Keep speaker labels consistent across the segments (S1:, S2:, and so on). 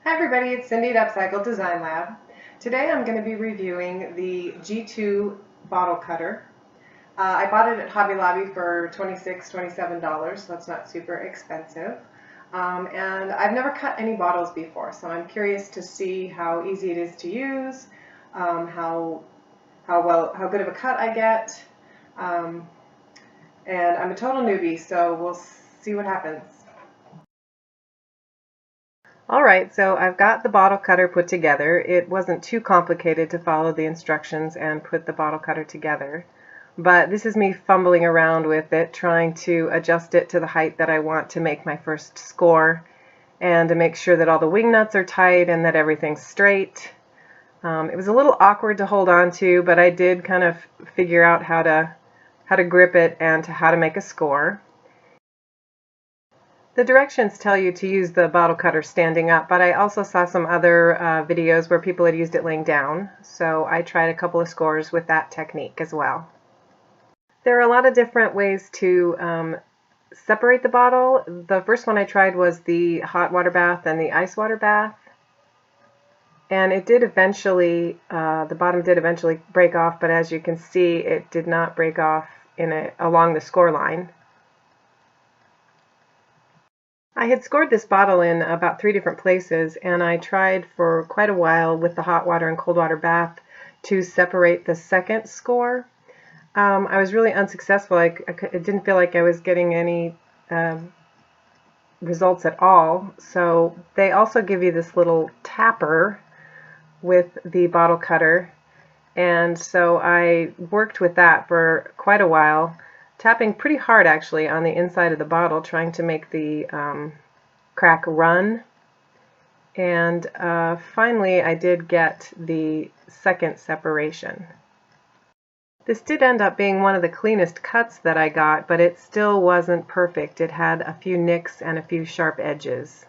S1: Hi everybody, it's Cindy at Upcycled Design Lab. Today I'm going to be reviewing the G2 bottle cutter. I bought it at Hobby Lobby for $26, $27, so that's not super expensive. And I've never cut any bottles before, so I'm curious to see how easy it is to use, how good of a cut I get. And I'm a total newbie, so we'll see what happens. Alright, so I've got the bottle cutter put together. It wasn't too complicated to follow the instructions and put the bottle cutter together. But this is me fumbling around with it, trying to adjust it to the height that I want to make my first score, and to make sure that all the wing nuts are tight and that everything's straight. It was a little awkward to hold on to, but I did kind of figure out how to grip it and how to make a score. The directions tell you to use the bottle cutter standing up, but I also saw some other videos where people had used it laying down, so I tried a couple of scores with that technique as well. There are a lot of different ways to separate the bottle. The first one I tried was the hot water bath and the ice water bath, and it did eventually, the bottom did eventually break off, but as you can see, it did not break off along the score line. I had scored this bottle in about 3 different places, and I tried for quite a while with the hot water and cold water bath to separate the second score. I was really unsuccessful. It didn't feel like I was getting any results at all. So they also give you this little tapper with the bottle cutter, and so I worked with that for quite a while, tapping pretty hard actually on the inside of the bottle, trying to make the crack run. And finally I did get the second separation. This did end up being one of the cleanest cuts that I got, but it still wasn't perfect. It had a few nicks and a few sharp edges.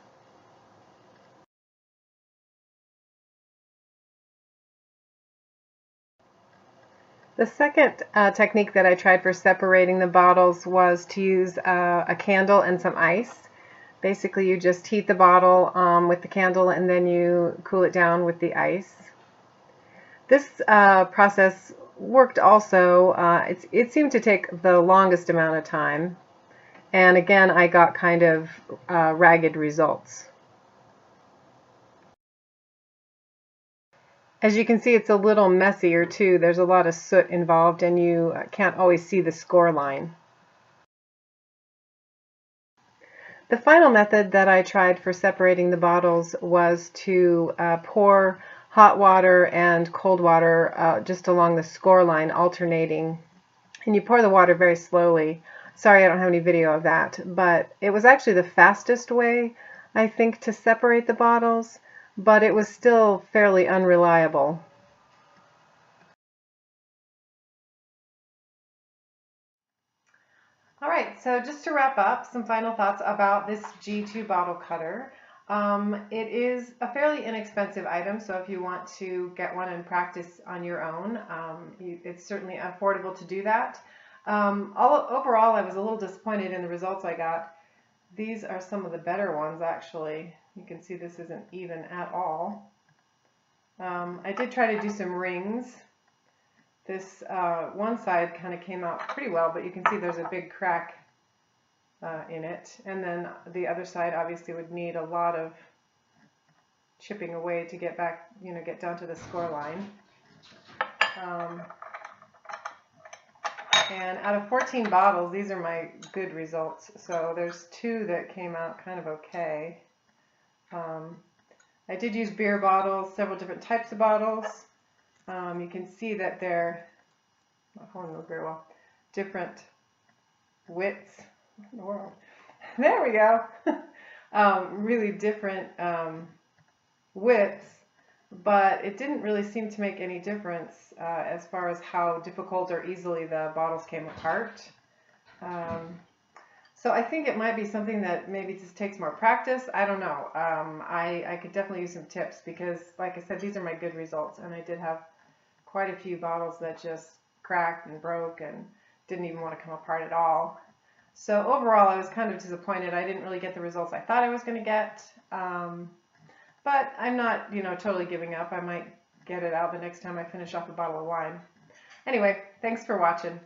S1: The second technique that I tried for separating the bottles was to use a candle and some ice. Basically, you just heat the bottle with the candle and then you cool it down with the ice. This process worked also. It seemed to take the longest amount of time, and again I got kind of ragged results. As you can see, it's a little messier too. There's a lot of soot involved and you can't always see the score line. The final method that I tried for separating the bottles was to pour hot water and cold water just along the score line, alternating. And you pour the water very slowly. Sorry I don't have any video of that, but it was actually the fastest way, I think, to separate the bottles, but it was still fairly unreliable. Alright, so just to wrap up, some final thoughts about this G2 bottle cutter. It is a fairly inexpensive item, so if you want to get one and practice on your own, it's certainly affordable to do that. Overall, I was a little disappointed in the results I got. These are some of the better ones, actually. You can see this isn't even at all. I did try to do some rings. This one side kind of came out pretty well, but you can see there's a big crack in it. And then the other side obviously would need a lot of chipping away to get back, get down to the score line. And out of 14 bottles, these are my good results. So there's 2 that came out kind of okay. I did use beer bottles, several different types of bottles. You can see that they're, not holding those very well, different widths. What in the world? There we go. Really different widths, but it didn't really seem to make any difference as far as how difficult or easily the bottles came apart. So I think it might be something that maybe just takes more practice. I don't know. I could definitely use some tips because, like I said, these are my good results, and I did have quite a few bottles that just cracked and broke and didn't even want to come apart at all. So overall, I was kind of disappointed. I didn't really get the results I thought I was going to get. but I'm not, totally giving up. I might get it out the next time I finish off a bottle of wine. Anyway, thanks for watching.